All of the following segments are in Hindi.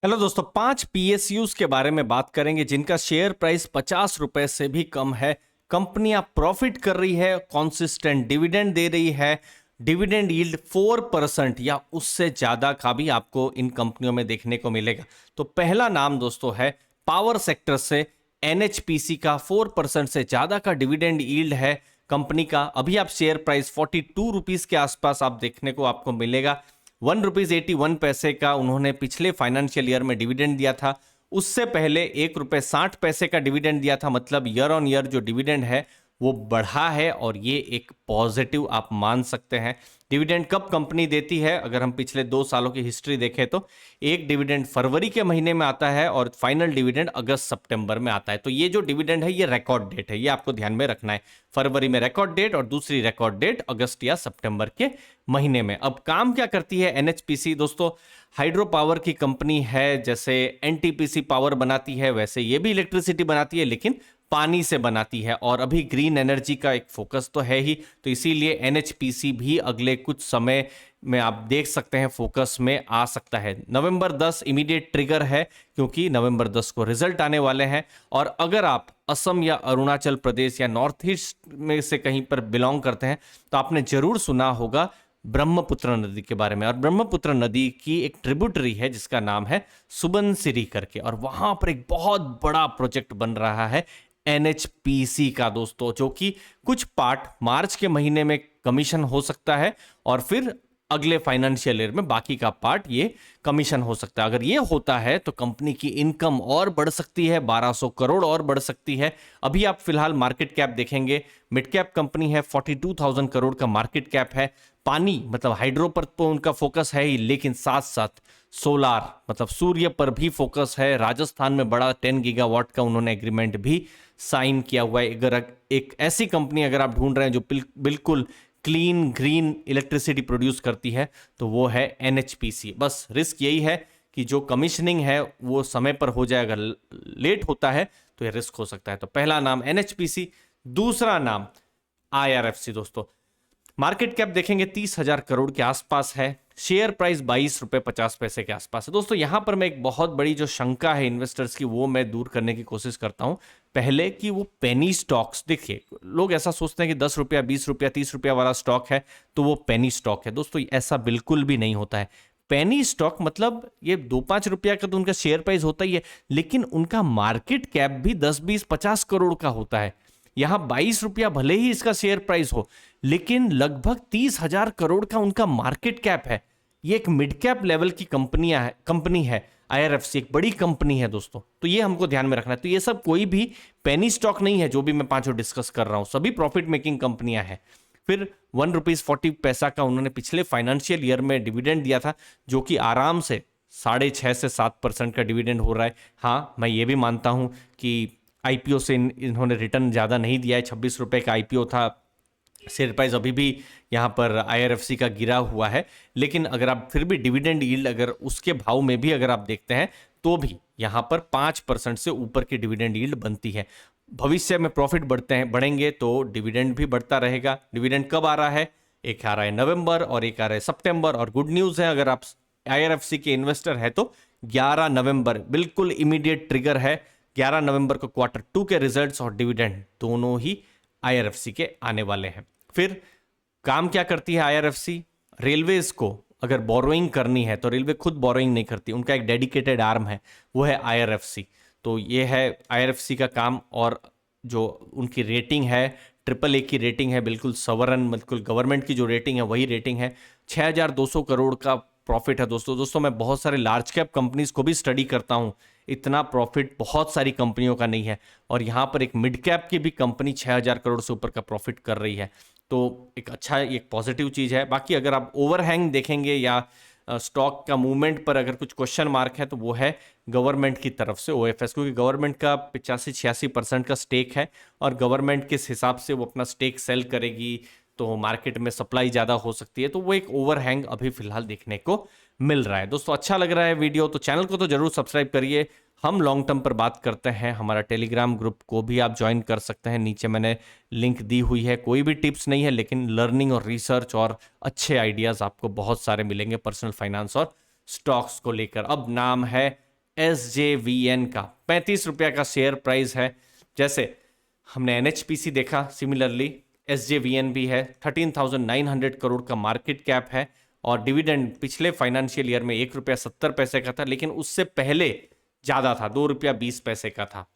हेलो दोस्तों, 5 पीएसयूज के बारे में बात करेंगे जिनका शेयर प्राइस 50 रुपए से भी कम है। कंपनियां प्रॉफिट कर रही है, कॉन्सिस्टेंट डिविडेंड दे रही है। डिविडेंड यील्ड 4% या उससे ज्यादा का भी आपको इन कंपनियों में देखने को मिलेगा। तो पहला नाम दोस्तों है पावर सेक्टर से एनएचपीसी का। 4% से ज्यादा का डिविडेंड यील्ड है कंपनी का। अभी आप शेयर प्राइस 42 रुपीज के आसपास आप देखने को आपको मिलेगा। 1.81 रुपये का उन्होंने पिछले फाइनेंशियल ईयर में डिविडेंड दिया था। उससे पहले 1.60 रुपये का डिविडेंड दिया था। मतलब ईयर ऑन ईयर जो डिविडेंड है वो बढ़ा है और ये एक पॉजिटिव आप मान सकते हैं। डिविडेंड कब कंपनी देती है, अगर हम पिछले 2 सालों की हिस्ट्री देखें तो एक डिविडेंड फरवरी के महीने में आता है और फाइनल डिविडेंड अगस्त सितंबर में आता है। तो ये जो डिविडेंड है ये रिकॉर्ड डेट है, ये आपको ध्यान में रखना है। फरवरी में रिकॉर्ड डेट और दूसरी रिकॉर्ड डेट अगस्त या सितंबर के महीने में। अब काम क्या करती है एनएचपीसी दोस्तों? हाइड्रो पावर की कंपनी है। जैसे एनटीपीसी पावर बनाती है वैसे ये भी इलेक्ट्रिसिटी बनाती है, लेकिन पानी से बनाती है। और अभी ग्रीन एनर्जी का एक फोकस तो है ही, तो इसीलिए एनएचपीसी भी अगले कुछ समय में आप देख सकते हैं फोकस में आ सकता है। नवंबर 10 इमीडिएट ट्रिगर है क्योंकि नवंबर 10 को रिजल्ट आने वाले हैं। और अगर आप असम या अरुणाचल प्रदेश या नॉर्थ ईस्ट में से कहीं पर बिलोंग करते हैं तो आपने जरूर सुना होगा ब्रह्मपुत्र नदी के बारे में। और ब्रह्मपुत्र नदी की एक ट्रिब्यूटरी है जिसका नाम है सुबनसिरी करके, और वहां पर एक बहुत बड़ा प्रोजेक्ट बन रहा है एनएचपीसी का दोस्तों, जो कि कुछ पार्ट मार्च के महीने में कमीशन हो सकता है और फिर अगले फाइनेंशियल ईयर में बाकी का पार्ट ये कमीशन हो सकता है। अगर ये होता है तो कंपनी की इनकम और बढ़ सकती है, 1200 करोड़ और बढ़ सकती है। अभी आप फिलहाल मार्केट कैप देखेंगे, मिड कैप कंपनी है, 42,000 करोड़ का मार्केट कैप है। पानी मतलब हाइड्रो पर तो उनका फोकस है ही, लेकिन साथ साथ सोलार मतलब सूर्य पर भी फोकस है। राजस्थान में बड़ा 10 गीगावाट का उन्होंने एग्रीमेंट भी साइन किया हुआ है। अगर एक ऐसी कंपनी अगर आप ढूंढ रहे हैं जो बिल्कुल क्लीन ग्रीन इलेक्ट्रिसिटी प्रोड्यूस करती है तो वो है एनएचपीसी। बस रिस्क यही है कि जो कमीशनिंग है वो समय पर हो जाए, अगर लेट होता है तो ये रिस्क हो सकता है। तो पहला नाम एनएचपीसी। दूसरा नाम आईआरएफसी दोस्तों। मार्केट कैप देखेंगे 30,000 करोड़ के आसपास है। शेयर प्राइस 22.50 रुपए के आसपास है दोस्तों। यहां पर मैं एक बहुत बड़ी जो शंका है इन्वेस्टर्स की वो मैं दूर करने की कोशिश करता हूं। पहले कि वो पेनी स्टॉक्स, देखिए लोग ऐसा सोचते हैं कि 10 रुपया 20 रुपया 30 रुपया वाला स्टॉक है तो वो पेनी स्टॉक है। दोस्तों ऐसा बिल्कुल भी नहीं होता है। पेनी स्टॉक मतलब ये 2-5 रुपया का तो उनका शेयर प्राइस होता ही है, लेकिन उनका मार्केट कैप भी 10-20-50 करोड़ का होता है। यहां 22 रुपया भले ही इसका शेयर प्राइस हो, लेकिन लगभग 30,000 करोड़ का उनका मार्केट कैप है। ये एक मिड कैप लेवल की कंपनी है। आईआरएफसी एक बड़ी कंपनी है दोस्तों, तो ये हमको ध्यान में रखना है। तो ये सब कोई भी पेनी स्टॉक नहीं है जो भी मैं पांचों डिस्कस कर रहा हूं, सभी प्रॉफिट मेकिंग कंपनियां हैं। फिर 1.40 रुपीज का उन्होंने पिछले फाइनेंशियल ईयर में डिविडेंड दिया था, जो कि आराम से 6.5 से 7% का डिविडेंड हो रहा है। हाँ, मैं ये भी मानता हूं कि आईपीओ से इन्होंने रिटर्न ज़्यादा नहीं दिया है। 26 रुपए का आईपीओ था, शेयर प्राइस अभी भी यहाँ पर आईआरएफसी का गिरा हुआ है। लेकिन अगर आप फिर भी डिविडेंड यील्ड अगर उसके भाव में भी अगर आप देखते हैं तो भी यहाँ पर 5% से ऊपर की डिविडेंड यील्ड बनती है। भविष्य में प्रॉफिट बढ़ेंगे तो डिविडेंड भी बढ़ता रहेगा। डिविडेंड कब आ रहा है? एक आ रहा है नवंबर और एक आ रहा है सितंबर। और गुड न्यूज़ है, अगर आप आईआरएफसी के इन्वेस्टर है तो 11 नवंबर बिल्कुल इमीडिएट ट्रिगर है। 11 नवंबर को Q2 के रिजल्ट्स और डिविडेंड दोनों ही आईआरएफसी के आने वाले हैं। फिर काम क्या करती है आईआरएफसी? रेलवेज को अगर बोरोइंग करनी है तो रेलवे खुद बोरोइंग नहीं करती, उनका एक डेडिकेटेड आर्म है, वो है आईआरएफसी। तो ये है आईआरएफसी का काम। और जो उनकी रेटिंग है AAA की रेटिंग है, बिल्कुल सवरन बिल्कुल गवर्नमेंट की जो रेटिंग है वही रेटिंग है। 6,200 करोड़ का प्रॉफिट है दोस्तों मैं बहुत सारे लार्ज कैप कंपनीज को भी स्टडी करता हूं, इतना प्रॉफिट बहुत सारी कंपनियों का नहीं है। और यहां पर एक मिड कैप की भी कंपनी 6,000 करोड़ से ऊपर का प्रॉफिट कर रही है, तो एक अच्छा एक पॉजिटिव चीज है। बाकी अगर आप ओवरहैंग देखेंगे या स्टॉक का मूवमेंट पर अगर कुछ क्वेश्चन मार्क है तो वो है गवर्नमेंट की तरफ से ओएफएस, क्योंकि गवर्नमेंट का 85-86% का स्टेक है और गवर्नमेंट किस हिसाब से वो अपना स्टेक सेल करेगी तो मार्केट में सप्लाई ज़्यादा हो सकती है, तो वो एक ओवरहैंग अभी फिलहाल देखने को मिल रहा है। दोस्तों अच्छा लग रहा है वीडियो तो चैनल को तो जरूर सब्सक्राइब करिए। हम लॉन्ग टर्म पर बात करते हैं, हमारा टेलीग्राम ग्रुप को भी आप ज्वाइन कर सकते हैं, नीचे मैंने लिंक दी हुई है। कोई भी टिप्स नहीं है, लेकिन लर्निंग और रिसर्च और अच्छे आइडियाज़ आपको बहुत सारे मिलेंगे पर्सनल फाइनेंस और स्टॉक्स को लेकर। अब नाम है SJVN का 35 रुपया का शेयर प्राइस है। जैसे हमने NHPC देखा, सिमिलरली SJVN भी है। 13,900 करोड़ का मार्केट कैप है और डिविडेंड पिछले फाइनेंशियल ईयर में 1 रुपया 70 पैसे का था, लेकिन उससे पहले ज़्यादा था, 2 रुपया 20 पैसे का था।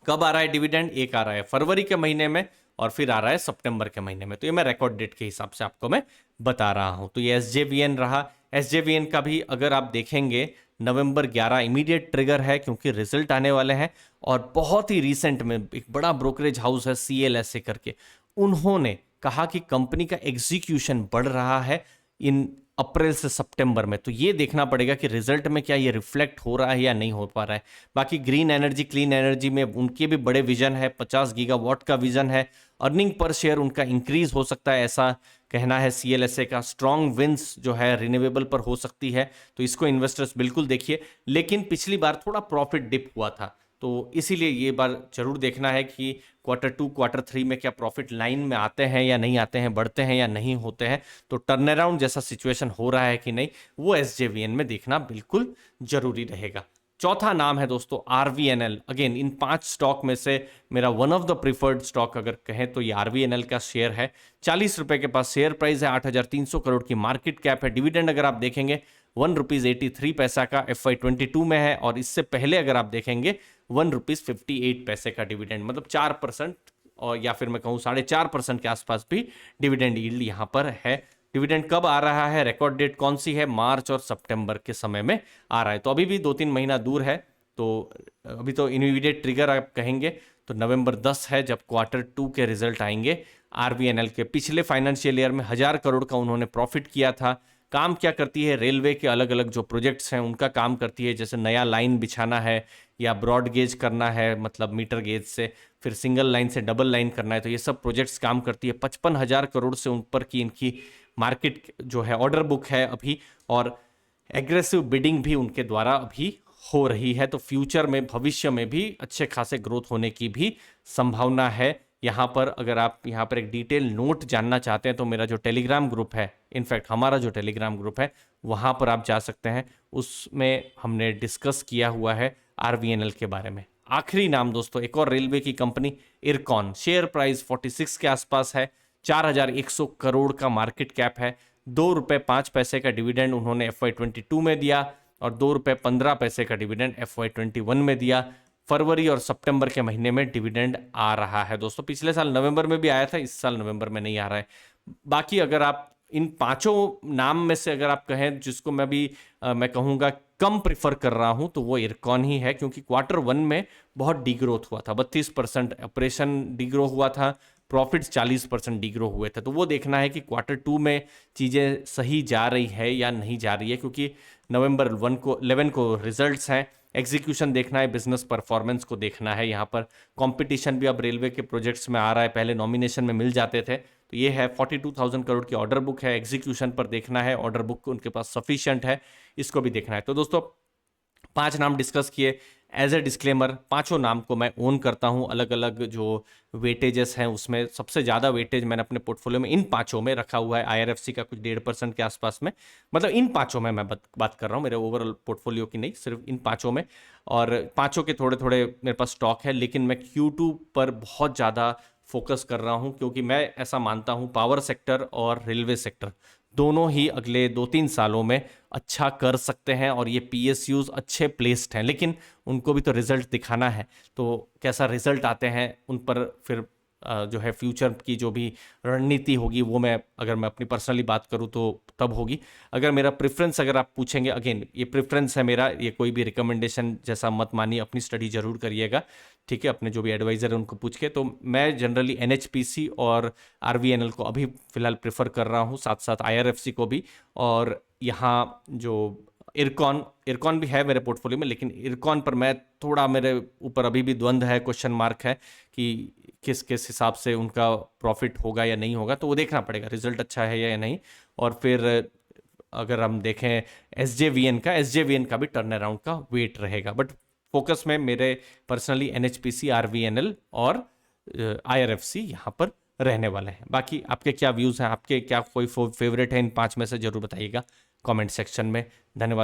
कब आ रहा है डिविडेंड? एक आ रहा है फरवरी के महीने में और फिर आ रहा है सितंबर के महीने में। तो ये मैं रिकॉर्ड डेट के हिसाब से आपको मैं बता रहा हूं। तो ये SJVN रहा। SJVN का भी अगर आप देखेंगे नवंबर 11 इमीडिएट ट्रिगर है, क्योंकि रिजल्ट आने वाले हैं। और बहुत ही रिसेंट में एक बड़ा ब्रोकरेज हाउस है CLSA करके, उन्होंने कहा कि कंपनी का एग्जीक्यूशन बढ़ रहा है इन अप्रैल से सितंबर में। तो ये देखना पड़ेगा कि रिजल्ट में क्या ये रिफ्लेक्ट हो रहा है या नहीं हो पा रहा है। बाकी ग्रीन एनर्जी, क्लीन एनर्जी में उनके भी बड़े विजन है, 50 गीगावाट का विजन है। अर्निंग पर शेयर उनका इंक्रीज हो सकता है, ऐसा कहना है CLSA का। स्ट्रॉन्ग विंस जो है रिन्यूएबल पर हो सकती है, तो इसको इन्वेस्टर्स बिल्कुल देखिए। लेकिन पिछली बार थोड़ा प्रॉफिट डिप हुआ था, तो इसीलिए ये बार जरूर देखना है कि Q2 Q3 में क्या प्रॉफिट लाइन में आते हैं या नहीं आते हैं, बढ़ते हैं या नहीं होते हैं। तो टर्न अराउंड जैसा सिचुएशन हो रहा है कि नहीं, वो SJVN में देखना बिल्कुल जरूरी रहेगा। चौथा नाम है दोस्तों RVNL। अगेन इन 5 स्टॉक में से मेरा one of the preferred stock अगर कहें तो ये RVNL का शेयर है। 40 रुपए के पास शेयर प्राइस है, 8,300 करोड़ की मार्केट कैप है। डिविडेंड अगर आप देखेंगे ₹1.83 का FY22 में है, और इससे पहले अगर आप देखेंगे ₹1.58 का डिविडेंड, मतलब 4%, और या फिर मैं कहूँ 4.5% के आसपास भी डिविडेंड यील्ड यहाँ पर है। डिविडेंड कब आ रहा है, रिकॉर्ड डेट कौन सी है? मार्च और सितंबर के समय में आ रहा है, तो अभी भी 2-3 महीना दूर है। तो अभी तो इमीडिएट ट्रिगर आप कहेंगे तो नवंबर 10 है, जब Q2 के रिजल्ट आएंगे। RVNL के पिछले फाइनेंशियल ईयर में 1000 करोड़ का उन्होंने प्रॉफिट किया था। काम क्या करती है? रेलवे के अलग अलग जो प्रोजेक्ट्स हैं उनका काम करती है, जैसे नया लाइन बिछाना है या ब्रॉड गेज करना है, मतलब मीटर गेज से, फिर सिंगल लाइन से डबल लाइन करना है, तो ये सब प्रोजेक्ट्स काम करती है। 55,000 करोड़ से ऊपर की इनकी मार्केट जो है ऑर्डर बुक है अभी, और एग्रेसिव बिडिंग भी उनके द्वारा अभी हो रही है। तो फ्यूचर में, भविष्य में भी अच्छे खासे ग्रोथ होने की भी संभावना है। यहाँ पर अगर आप यहाँ पर एक डिटेल नोट जानना चाहते हैं तो मेरा जो टेलीग्राम ग्रुप है, इनफैक्ट हमारा जो टेलीग्राम ग्रुप है, वहाँ पर आप जा सकते हैं। उसमें हमने डिस्कस किया हुआ है RVNL के बारे में। आखिरी नाम दोस्तों एक और रेलवे की कंपनी इरकॉन। शेयर प्राइस 46 के आसपास है, 4,100 करोड़ का मार्केट कैप है। ₹2.05 का डिविडेंड उन्होंने FY22 में दिया और ₹2.15 का डिविडेंड FY21 में दिया। फरवरी और सितंबर के महीने में डिविडेंड आ रहा है दोस्तों। पिछले साल नवंबर में भी आया था, इस साल नवंबर में नहीं आ रहा है। बाकी अगर आप इन 5 नाम में से अगर आप कहें जिसको मैं कहूँगा कम प्रिफर कर रहा हूं, तो वो इरकॉन ही है, क्योंकि Q1 में बहुत डीग्रोथ हुआ था, 32% ऑपरेशन डीग्रो हुआ था, प्रॉफिट्स 40% डीग्रो हुए थे। तो वो देखना है कि Q2 में चीज़ें सही जा रही है या नहीं जा रही है, क्योंकि नवंबर 11 को रिजल्ट्स हैं। एग्जीक्यूशन देखना है, बिजनेस परफॉर्मेंस को देखना है। यहाँ पर कंपटीशन भी अब रेलवे के प्रोजेक्ट्स में आ रहा है, पहले नॉमिनेशन में मिल जाते थे। तो ये है 42,000 करोड़ की ऑर्डर बुक है, एग्जीक्यूशन पर देखना है, ऑर्डर बुक उनके पास सफिशिएंट है, इसको भी देखना है। तो दोस्तों 5 नाम डिस्कस किए। एज ए डिस्क्लेमर, 5 नाम को मैं ओन करता हूं। अलग अलग जो वेटेजेस हैं उसमें सबसे ज़्यादा वेटेज मैंने अपने पोर्टफोलियो में इन 5 में रखा हुआ है। IRFC का कुछ 1.5% के आसपास में, मतलब इन 5 में मैं बात कर रहा हूँ, मेरे ओवरऑल पोर्टफोलियो की नहीं, सिर्फ इन 5 में। और 5 के थोड़े थोड़े मेरे पास स्टॉक है, लेकिन मैं Q2 पर बहुत ज़्यादा फोकस कर रहा हूं, क्योंकि मैं ऐसा मानता हूं पावर सेक्टर और रेलवे सेक्टर दोनों ही अगले 2-3 सालों में अच्छा कर सकते हैं, और ये PSUs अच्छे प्लेस्ड हैं, लेकिन उनको भी तो रिजल्ट दिखाना है। तो कैसा रिजल्ट आते हैं उन पर फिर जो है फ्यूचर की जो भी रणनीति होगी वो अगर मैं अपनी पर्सनली बात करूं तो तब होगी। अगर मेरा प्रेफरेंस अगर आप पूछेंगे, अगेन ये प्रेफरेंस है मेरा, ये कोई भी रिकमेंडेशन जैसा मत मानिए, अपनी स्टडी जरूर करिएगा, ठीक है, अपने जो भी एडवाइजर है उनको पूछ के। तो मैं जनरली NHPC और RVNL को अभी फिलहाल प्रेफर कर रहा हूँ, साथ साथ IRFC को भी। और यहाँ जो इरकॉन भी है मेरे पोर्टफोलियो में, लेकिन इरकॉन पर मैं थोड़ा, मेरे ऊपर अभी भी द्वंद्व है, क्वेश्चन मार्क है कि किस किस हिसाब से उनका प्रॉफिट होगा या नहीं होगा। तो वो देखना पड़ेगा रिजल्ट अच्छा है या नहीं। और फिर अगर हम देखें SJVN का भी टर्न अराउंड का वेट रहेगा, बट फोकस में मेरे पर्सनली NHPC, RVNL और IRFC यहाँ पर रहने वाले हैं। बाकी आपके क्या व्यूज़ हैं, आपके क्या कोई फेवरेट है इन 5 में से, जरूर बताइएगा कमेंट सेक्शन में। धन्यवाद।